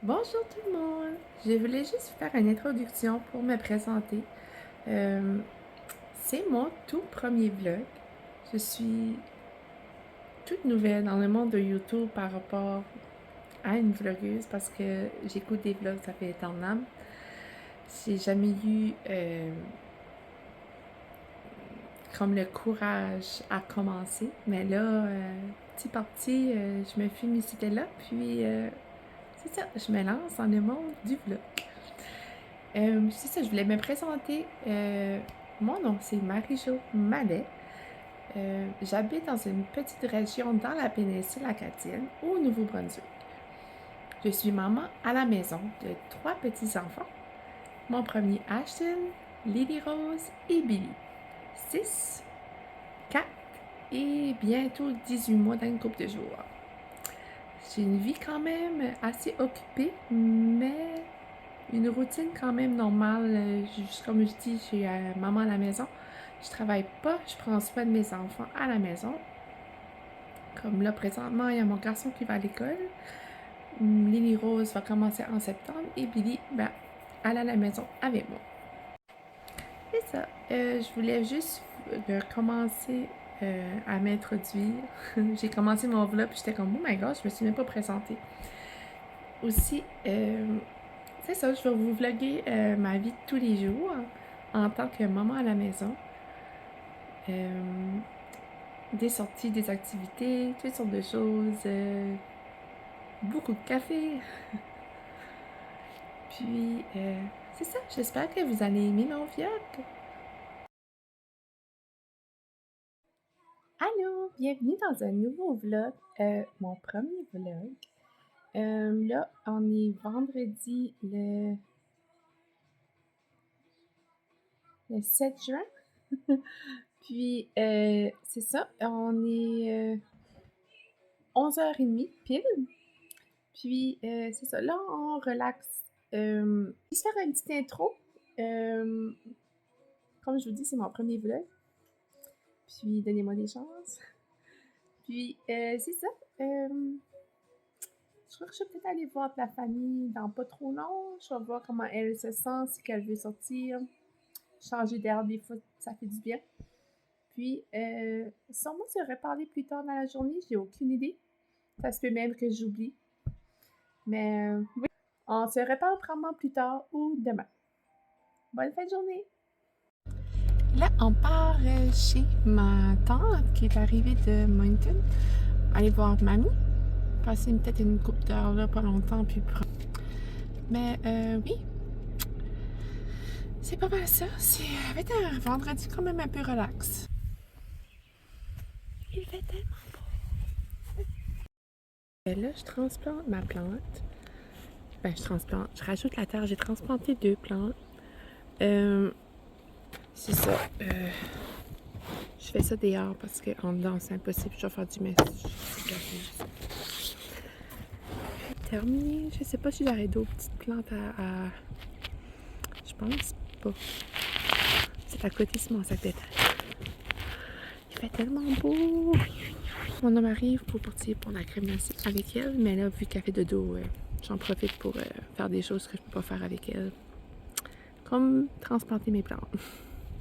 Bonjour tout le monde! Je voulais juste faire une introduction pour me présenter. Euh, c'est mon tout premier vlog. Je suis toute nouvelle dans le monde de YouTube par rapport à une vlogueuse parce que j'écoute des vlogs, ça fait éternellement. J'ai jamais eu comme le courage à commencer, mais là, petit par petit, je me suis mis là, puis c'est ça, je me lance dans le monde du vlog. C'est ça, je voulais me présenter. Mon nom, c'est Marie-Jo Mallet. J'habite dans une petite région dans la péninsule acadienne, au Nouveau-Brunswick. Je suis maman à la maison de 3 petits-enfants. Mon premier, Ashton, Lily Rose et Billy. 6, 4 et bientôt 18 mois dans une couple de jours. J'ai une vie quand même assez occupée, mais une routine quand même normale. Comme je dis, j'ai maman à la maison. Je travaille pas, je prends soin de mes enfants à la maison. Comme là, présentement, il y a mon garçon qui va à l'école. Lily Rose va commencer en septembre et Billy, ben, elle est à la maison avec moi. C'est ça. Je voulais juste commencer à m'introduire. J'ai commencé mon vlog puis j'étais comme, oh my god, je me suis même pas présentée. Aussi, c'est ça, je vais vous vlogger ma vie de tous les jours en tant que maman à la maison. Des sorties, des activités, toutes sortes de choses. Beaucoup de café. Puis, c'est ça, j'espère que vous allez aimer mon vlog. Allô, bienvenue dans un nouveau vlog, mon premier vlog. Là, on est vendredi le 7 juin. Puis, c'est ça, on est 11h30 pile. Puis, c'est ça, là, on relaxe. Je vais faire une petite intro. Euh, comme je vous dis, c'est mon premier vlog. Puis, donnez-moi des chances. Puis, c'est ça. Je crois que je vais peut-être aller voir de la famille dans pas trop long. Je vais voir comment elle se sent, si elle veut sortir. Changer d'air, des fois, ça fait du bien. Puis, sûrement se reparler plus tard dans la journée. J'ai aucune idée. Ça se peut même que j'oublie. Mais oui, on se reparle probablement plus tard ou demain. Bonne fin de journée! Là, on part chez ma tante qui est arrivée de Moncton. Aller voir mamie. Passer peut-être une couple d'heures là, pas longtemps, puis mais oui, c'est pas mal ça. Ça va être un vendredi quand même un peu relax. Il fait tellement beau. Et là, je transplante ma plante. Ben, je rajoute la terre. J'ai transplanté 2 plantes. C'est ça. Je fais ça dehors parce qu'en dedans, c'est impossible. Je dois faire du mess. Terminé. Je sais pas si j'aurais d'autres petites plantes à... Je pense pas. C'est à côté, c'est mon sac de terre. Il fait tellement beau. Mon homme arrive pour partir pour la crème glacée avec elle, mais là, vu qu'elle fait de dos, j'en profite pour faire des choses que je peux pas faire avec elle. Comme transplanter mes plantes.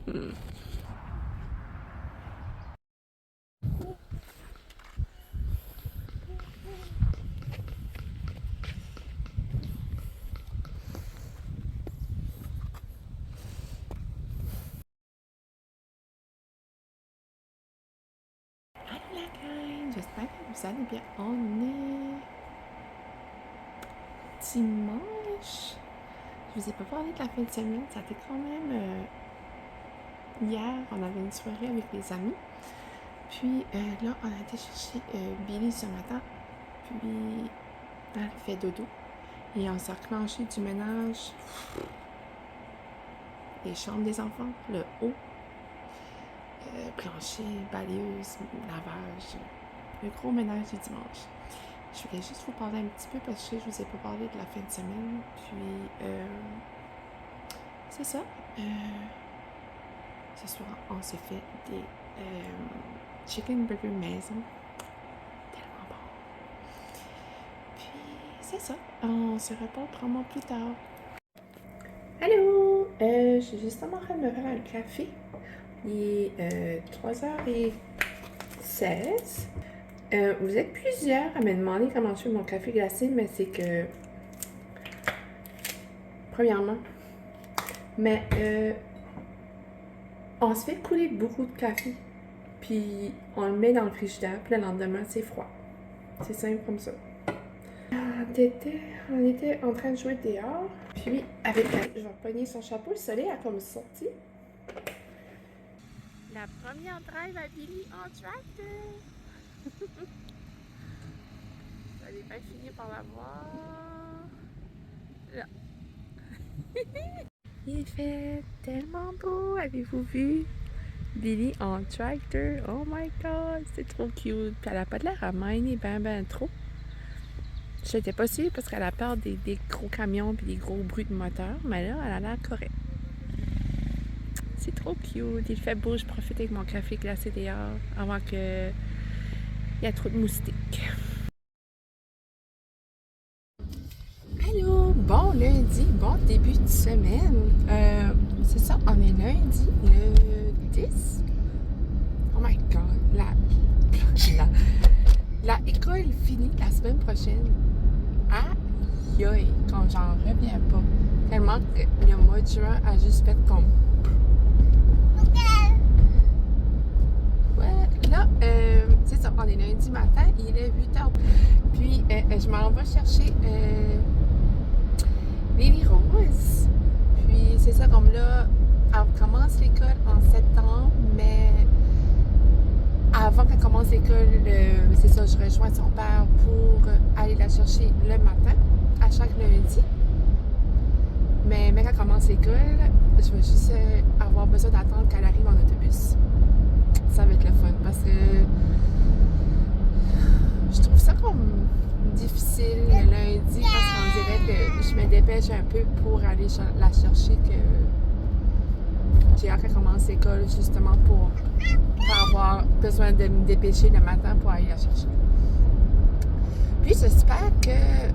Allô la gang, j'espère que vous allez bien. On est dimanche. Je vous ai pas parlé de la fin de semaine, ça fait quand même... hier, on avait une soirée avec les amis. Puis là, on a été chercher Billy ce matin. Puis elle fait dodo. Et on s'est reclenché du ménage. Les chambres des enfants, le haut, plancher, balayeuse, lavage. Le gros ménage du dimanche. Je voulais juste vous parler un petit peu parce que je vous ai pas parlé de la fin de semaine. Puis, c'est ça. Ce soir, on s'est fait des chicken burger maison. Tellement bon. Puis, c'est ça. On se reparle probablement plus tard. Allô! Je suis justement en train de me faire un café. Il est 3h16. Vous êtes plusieurs à me demander comment je fais mon café glacé, mais c'est que... Premièrement, on se fait couler beaucoup de café, puis on le met dans le frigidaire, puis le lendemain, c'est froid. C'est simple comme ça. On était en train de jouer dehors, puis avec je vais pogner son chapeau, le soleil a comme sorti. La première drive à Billy en tractor. Vous allez bien finir par la voir. Là. Il fait tellement beau, avez-vous vu? Billy en tractor, oh my god, c'est trop cute. Puis elle a pas de l'air à miner ben trop. J'étais pas sûre parce qu'elle a peur des gros camions puis des gros bruits de moteur, mais là, elle a l'air correcte. C'est trop cute, il fait beau, je profite avec mon café glacé dehors avant que il y a trop de moustiques. Allô, bon lundi, bon début de semaine. C'est ça, on est lundi, le 10. Oh my god, la école finit la semaine prochaine. Aïe aïe, quand j'en reviens pas. Tellement que le mois de juin a juste fait comme... Ouais, là, c'est ça, on est lundi matin, il est 8h. Puis, je m'en vais chercher Lily Rose. Puis, c'est ça, comme là, elle commence l'école en septembre, mais avant qu'elle commence l'école, c'est ça, je rejoins son père pour aller la chercher le matin, à chaque lundi. Mais quand elle commence l'école, je vais juste avoir besoin d'attendre qu'elle arrive en autobus. Ça va être le fun parce que je trouve ça comme difficile le lundi parce qu'on dirait que je me dépêche un peu pour aller la chercher, que j'ai hâte qu'elle commence l'école justement pour pas avoir besoin de me dépêcher le matin pour aller la chercher. Puis j'espère que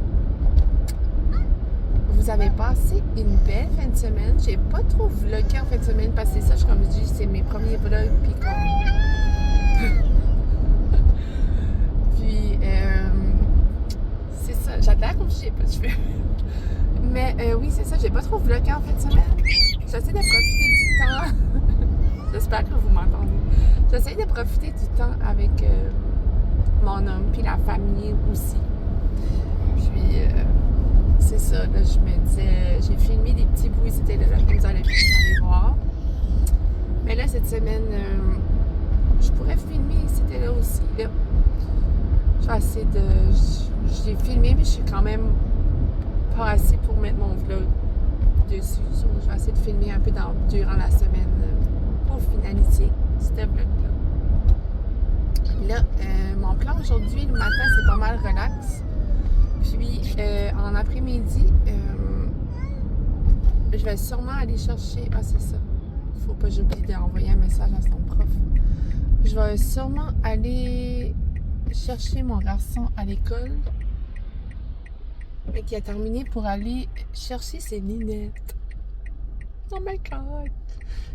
vous avez passé une belle fin de semaine. J'ai pas trop vlogué en fin de semaine parce que c'est ça, comme je dis, c'est mes premiers vlogs, puis comme... puis, c'est ça, j'adore comme je n'ai pas de cheveux. Mais oui, c'est ça, j'ai pas trop vlogué en fin de semaine. J'essaie de profiter du temps. J'espère que vous m'entendez. J'essaie de profiter du temps avec mon homme, puis la famille aussi. Puis... c'est ça, là, je me disais, j'ai filmé des petits bouts, c'était là que vous allez voir. Mais là, cette semaine, je pourrais filmer, c'était là aussi. Là. Je vais essayer de... J'ai filmé, mais je suis quand même pas assez pour mettre mon vlog dessus. Donc, je vais essayer de filmer un peu durant la semaine pour finaliser ce vlog-là. Là, mon plan aujourd'hui, le matin, c'est pas mal relax. Puis, en après-midi, je vais sûrement aller chercher... Ah, c'est ça. Faut pas que j'oublie d'envoyer un message à son prof. Je vais sûrement aller chercher mon garçon à l'école, mais qui a terminé pour aller chercher ses lunettes. Oh my God!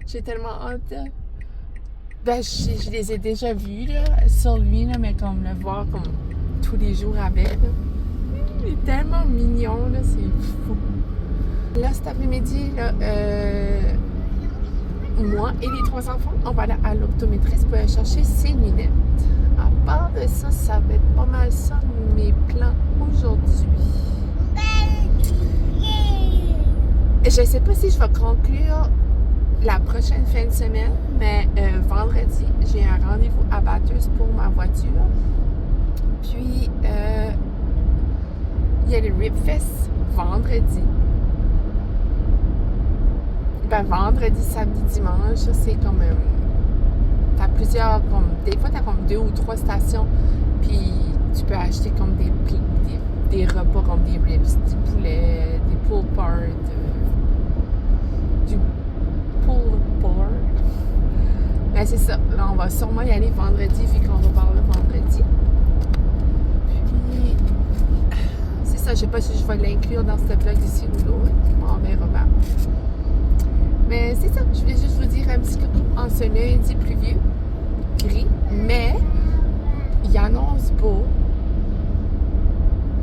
J'ai tellement hâte. Ben, je les ai déjà vues, là, sur lui, là, mais comme le voir comme tous les jours avec, là. Il est tellement mignon, là, c'est fou. Là, cet après-midi, là, moi et les 3 enfants, on va aller à l'optométriste pour aller chercher ses lunettes. À part de ça, ça va être pas mal ça, mes plans aujourd'hui. Je sais pas si je vais conclure la prochaine fin de semaine, mais vendredi, j'ai un rendez-vous à Bathurst pour ma voiture. Puis, il y a le Ribfest vendredi. Ben, vendredi, samedi, dimanche, ça, c'est comme... t'as plusieurs... Comme, des fois, t'as comme 2 ou 3 stations. Puis, tu peux acheter comme des repas comme des ribs, du poulet, des pulled pork, du pulled pork. Ben, c'est ça. Là, on va sûrement y aller vendredi, vu qu'on va par là vendredi. Puis... je sais pas si je vais l'inclure dans ce vlog ici ou l'autre. On verra bien. Mais c'est ça, je voulais juste vous dire un petit coucou en ce lundi pluvieux, gris, mais il annonce beau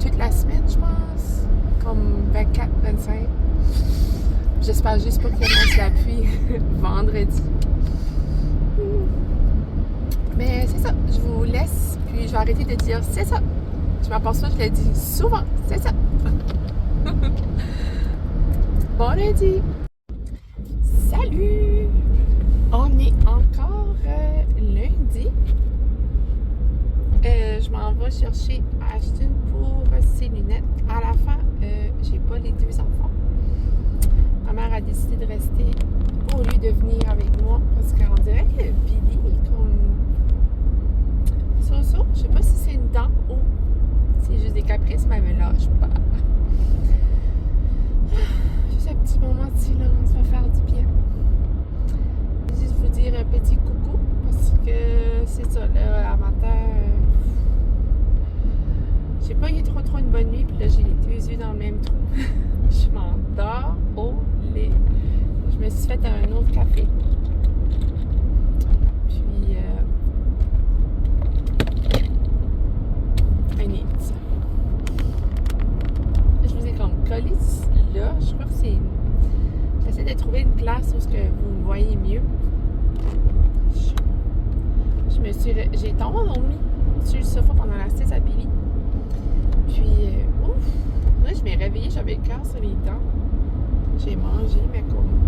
toute la semaine, je pense, comme 24, 25. J'espère juste pas qu'il annonce la pluie vendredi. Mais c'est ça, je vous laisse, puis je vais arrêter de dire c'est ça. Je m'aperçois que je le dis souvent, c'est ça. Bon lundi! Salut! On est encore lundi. Je m'en vais chercher Ashton pour ses lunettes. À la fin, j'ai pas les deux enfants. Ma mère a décidé de rester au lieu de venir avec moi parce qu'on dirait que Billy est comme so-so. Je sais pas si c'est une dent ou c'est juste des caprices, mais elle me lâche pas. Juste un petit moment de silence va faire du bien. Je vais juste vous dire un petit coucou parce que c'est ça, là, à matin, j'ai pas eu trop une bonne nuit, puis là j'ai les deux yeux dans le même trou. Je m'endors au lit. Je me suis fait un autre café. Puis un nid. Je vous ai comme collé là, je crois que c'est. J'essaie de trouver une place où ce que vous me voyez mieux. J'ai tombé endormie sur le sofa pendant la sieste à Billy. Puis, ouf! Là, je m'ai réveillée, j'avais le cœur sur les dents. J'ai mangé, mais comme.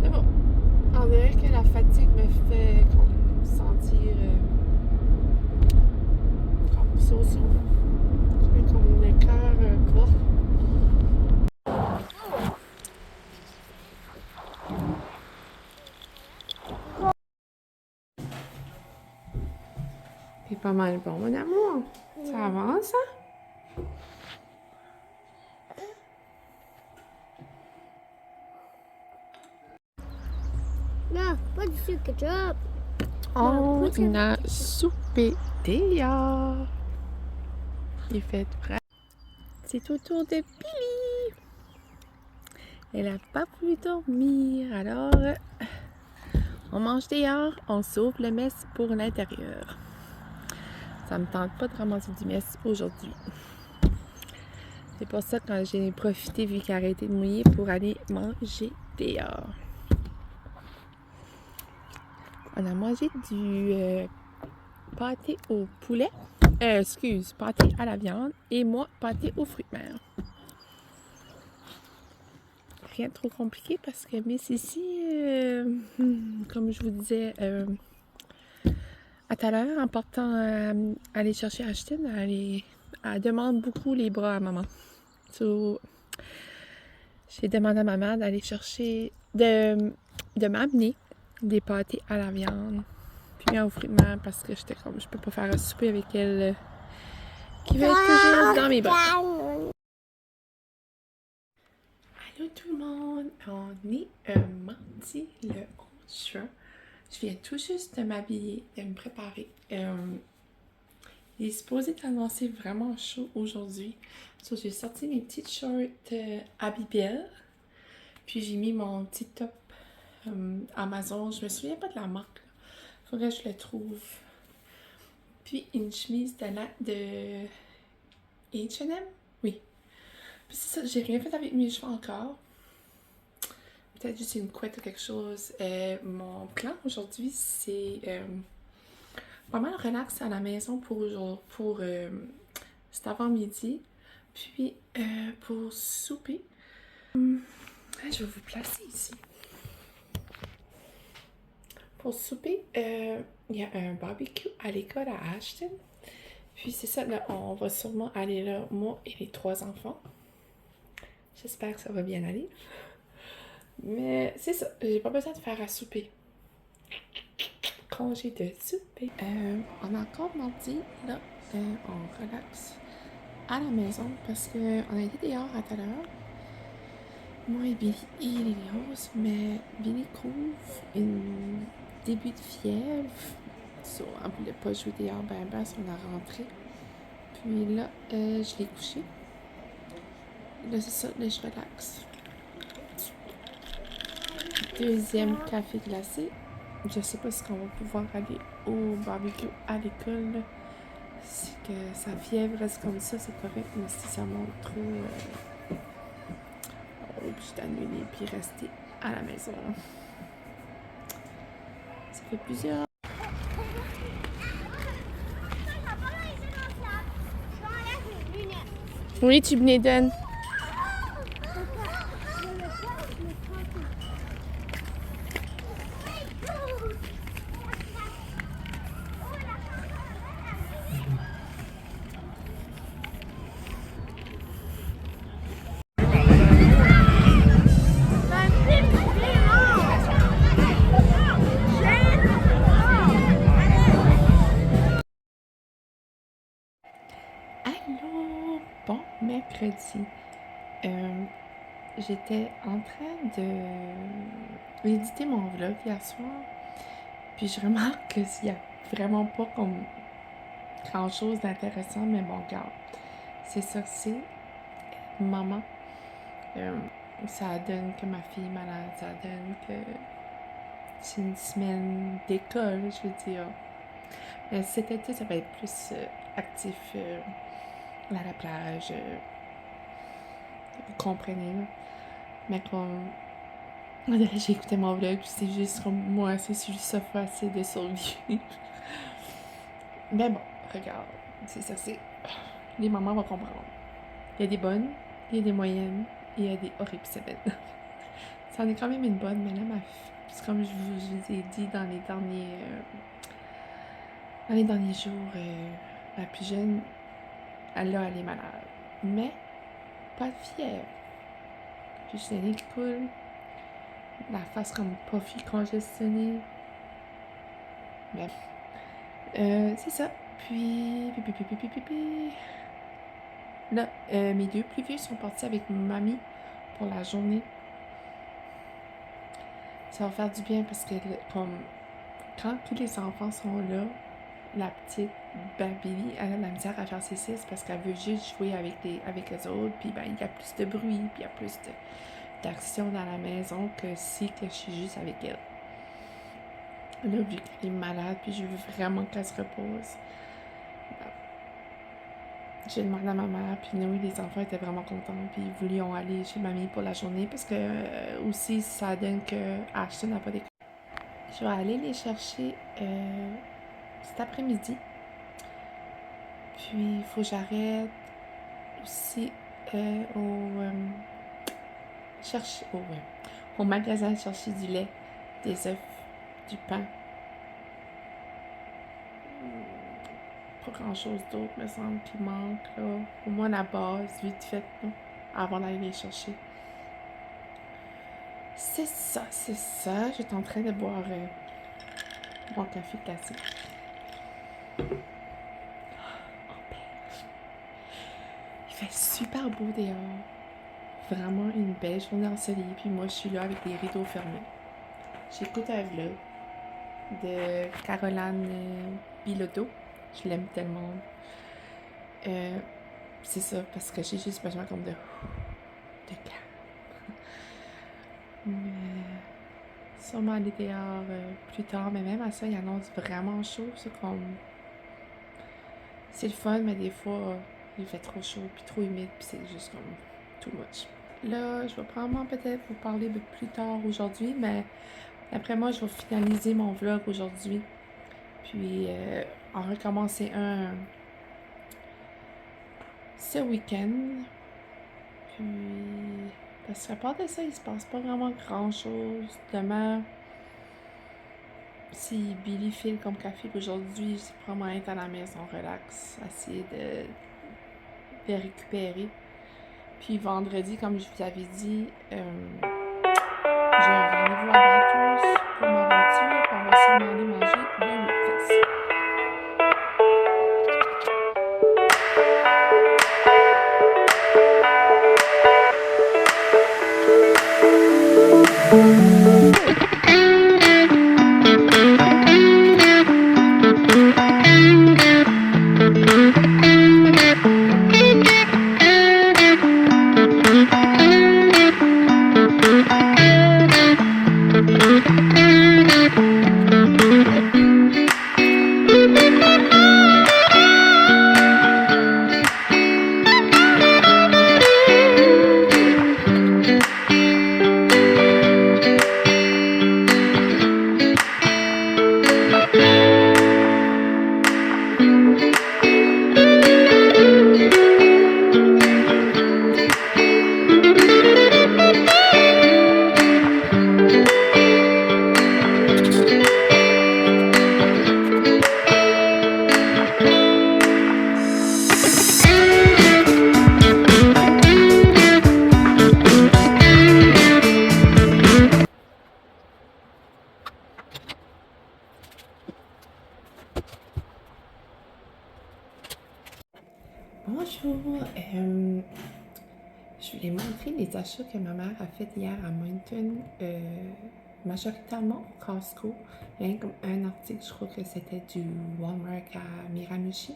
C'est bon. On dirait que la fatigue me fait comme sentir comme so-so. J'ai comme le cœur bas. C'est pas mal bon, mon amour. Ça avance, hein? Non, pas du sucre ketchup. On a soupé dehors. Il fait frais. C'est au tour de Billy. Elle n'a pas pu dormir, alors on mange dehors, on sauve le mess pour l'intérieur. Ça me tente pas de ramasser du mess aujourd'hui. C'est pour ça que j'ai profité, vu qu'il a arrêté de mouiller, pour aller manger dehors. On a mangé du pâté au poulet. Pâté à la viande. Et moi, pâté aux fruits de mer. Rien de trop compliqué parce que Miss ici, comme je vous disais à tout à l'heure, en partant aller chercher Ashton, elle demande beaucoup les bras à maman. So, j'ai demandé à ma mère d'aller chercher, de m'amener des pâtés à la viande, puis aux fruits de mer parce que j'étais comme, je peux pas faire un souper avec elle qui va être toujours dans mes bras. Allô tout le monde, on est mardi le 11 juin. Je viens tout juste de m'habiller, de me préparer. Il est supposé t'annoncer vraiment chaud aujourd'hui. So, j'ai sorti mes petites shorts Abibel. Puis j'ai mis mon petit top Amazon. Je me souviens pas de la marque. Faudrait que je le trouve. Puis une chemise de H&M. Oui. Puis c'est ça, j'ai rien fait avec mes cheveux encore. Peut-être juste une couette ou quelque chose. Mon plan aujourd'hui, c'est pas mal relax à la maison pour cet avant-midi. Puis pour souper, je vais vous placer ici. Pour souper, il y a un barbecue à l'école à Ashton. Puis c'est ça, là, on va sûrement aller là, moi et les 3 enfants. J'espère que ça va bien aller. Mais c'est ça, j'ai pas besoin de faire à souper. Congé de souper. On a encore mardi, là, on relaxe à la maison parce qu'on a été dehors à tout à l'heure. Moi et Billy et les roses, mais Billy couvre une début de fièvre. So, on ne voulait pas jouer dehors, sur la rentrée. Puis là, je l'ai couché. Là, c'est ça, là, je relaxe. Deuxième café glacé. Je sais pas si on va pouvoir aller au barbecue à l'école. Si que sa fièvre reste comme ça, c'est correct. Mais si ça monte trop, on est obligé d'annuler puis rester à la maison. Ça fait plusieurs. Oui, tu me les donnes. Allô, bon mercredi. J'étais en train de éditer mon vlog hier soir, puis je remarque qu'il n'y a vraiment pas comme grand chose d'intéressant, mais bon, regarde, c'est ça, c'est maman. Ça donne que ma fille est malade, ça donne que c'est une semaine d'école, je veux dire. Mais cet été, ça va être plus actif, à la plage, vous comprenez, là. Mais comme j'ai écouté mon vlog, puis c'est juste comme moi, c'est juste ça facile de survivre. Mais bon, regarde, c'est ça, c'est. Les mamans vont comprendre. Il y a des bonnes, il y a des moyennes, et il y a des horribles semaines. Ça en est quand même une bonne, mais là, c'est comme je vous ai dit dans les derniers jours, la plus jeune, elle est malade. Mais pas de fièvre. Juste le nez qui coule, la face comme puffy congestionnée. Bref. C'est ça. Puis. Là, mes deux plus vieux sont partis avec mamie pour la journée. Ça va faire du bien parce que, comme, quand tous les enfants sont là, la petite Babili, elle a la misère à faire ses siestes parce qu'elle veut juste jouer avec les autres. Puis, ben, il y a plus de bruit, puis il y a plus d'action dans la maison que si que je suis juste avec elle. Là, vu qu'elle est malade, puis je veux vraiment qu'elle se repose. J'ai demandé à ma mère, puis nous, les enfants étaient vraiment contents, puis ils voulions aller chez mamie pour la journée, parce que aussi, ça donne que Ashton n'a pas d'école. Je vais aller les chercher cet après-midi. Puis, il faut que j'arrête aussi au magasin chercher du lait, des œufs, du pain. Pas grand chose d'autre, me semble, qui manque, là. Au moins la base, vite fait, là, avant d'aller les chercher. C'est ça. J'étais en train de boire mon café classique. Il fait super beau dehors. Vraiment une belle journée ensoleillée. Puis moi, je suis là avec les rideaux fermés. J'écoute un vlog de Caroline Bilodeau. Je l'aime tellement. C'est ça, parce que j'ai juste besoin comme de calme. Sûrement aller dehors plus tard, mais même à ça, il annonce vraiment chaud. C'est comme. C'est le fun, mais des fois, il fait trop chaud, puis trop humide, puis c'est juste comme too much. Là, je vais probablement peut-être vous parler plus tard aujourd'hui, mais d'après moi, je vais finaliser mon vlog aujourd'hui. Puis, en recommencer un ce week-end. Puis, parce qu'à part de ça, il se passe pas vraiment grand-chose. Demain, si Billy file comme café aujourd'hui, c'est probablement être à la maison, relax, essayer de récupérer. Puis vendredi, comme je vous avais dit, j'ai un rendez-vous à Bathurst pour ma voiture, puis on va sûrement aller manger des Whippets. Bonjour, je voulais montrer les achats que ma mère a fait hier à Moncton, majoritairement au Costco. Rien comme un article, je crois que c'était du Walmart à Miramichi.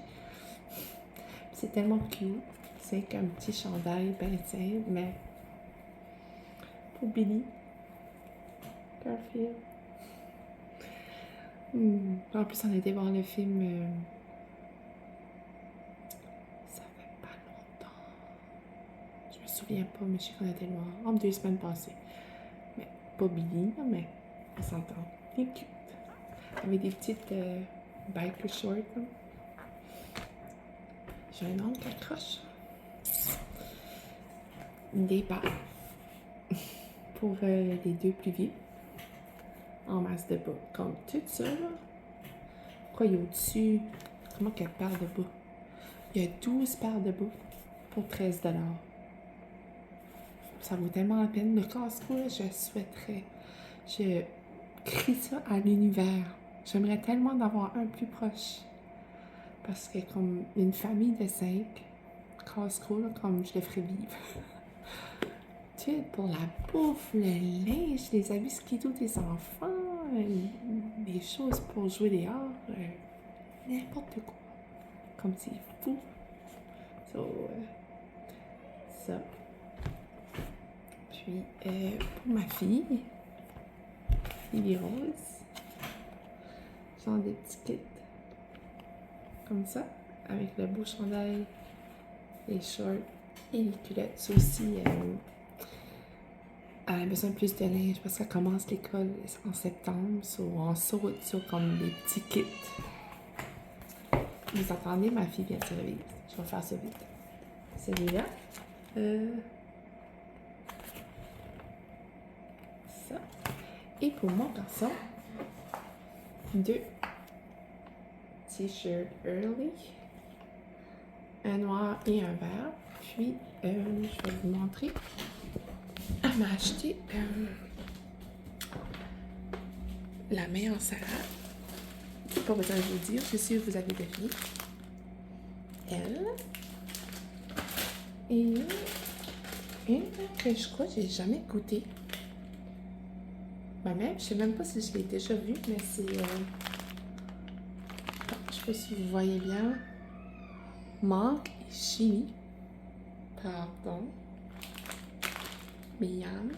C'est tellement cute, c'est qu'un petit chandail bien simple, mais pour Billy, Garfield. En plus, on était voir le film, ça fait pas longtemps. Je me souviens pas, mais je sais qu'on était le voir en 2 semaines passées. Mais pas Billy, là, mais on s'entend. Il est cute. Avec des petites biker shorts. Là. J'ai un ongle qui accroche. Des paires pour les 2 plus vieux. En masse de bas. Comme tout ça, là. Quoi, il y a au-dessus? Comment quelle paire de bas? Il y a 12 paires de bas pour 13 $. Ça vaut tellement la peine. Le Costco, là, je souhaiterais. Je crie ça à l'univers. J'aimerais tellement d'avoir un plus proche. Parce que comme une famille de 5, Costco, là, comme je le ferais vivre. Tu sais, pour la bouffe, le linge, les habits skidoo des enfants, des choses pour jouer dehors, n'importe quoi. Comme c'est fou. So, ça. Puis, pour ma fille, Lily Rose, genre des petits kits. Comme ça, avec le beau chandail, les shorts et les culottes. Ça aussi, elle a besoin de plus de linge parce qu'elle commence l'école en septembre. So, on saute sur comme des petits kits. Vous entendez, ma fille vient de se réveiller. Je vais faire ça vite. Celui-là. Ça. Et pour mon garçon, 2 t-shirts Early. Un noir et un vert. Puis, je vais vous montrer. Elle m'a acheté la main en salade. C'est pas besoin de vous dire, je suis sûre que vous avez deviné. Elle. Et une que je crois que j'ai jamais goûté. Moi-même, je sais même pas si je l'ai déjà vue, mais c'est... je sais pas si vous voyez bien. Mangue et chili. Pardon. Miam.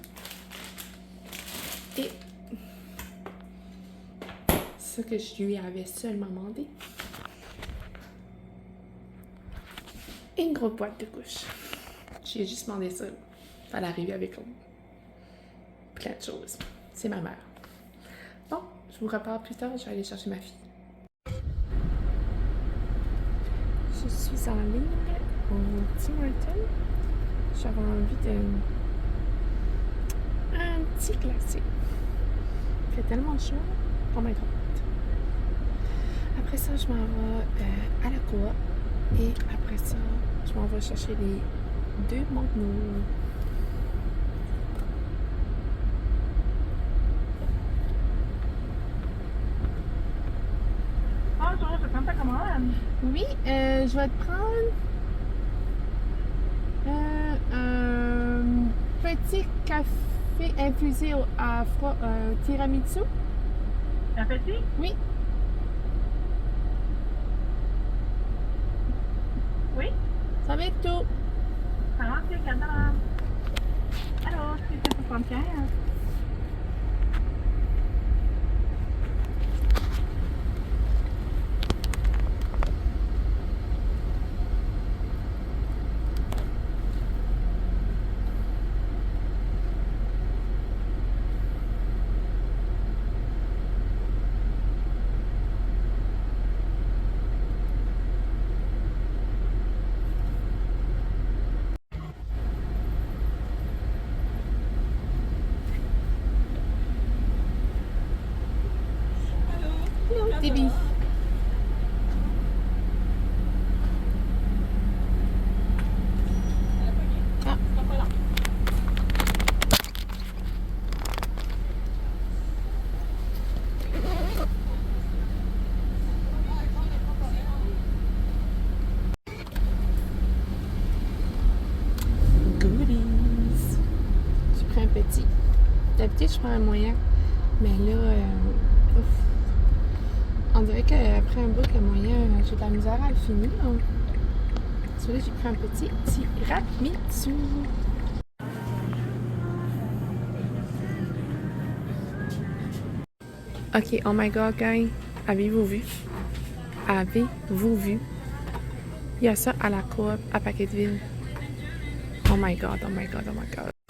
Et ce que je lui avais seulement demandé. Et une grosse boîte de couches. J'ai juste demandé ça. Elle arrive avec plein de choses. C'est ma mère. Bon, je vous reparle plus tard. Je vais aller chercher ma fille. Je suis en ligne au Tim Hortons. J'avais envie un petit glacé. Il fait tellement chaud. Oh my god. Après ça, je m'en vais à la coop. Et après ça, je m'en vais chercher les 2 Magnum. Bonjour, je prends ta commande. Oui, je vais te prendre un petit café infusé à froid, tiramisu. Un petit? Oui. Oui? Ça va être tout. 48 $. Alors, c'est 75. Débit. Ah. petit. D'habitude, je prends un moyen. Mais là, ouf. On dirait qu'après un bout, le moyen, j'ai de la misère à le finir. Celui-là, j'ai pris un petit tiramisu. Ok, oh my god, gang. Avez-vous vu? Avez-vous vu? Il y a ça à la coop à Paquetteville. Oh my god, oh my god, oh my god.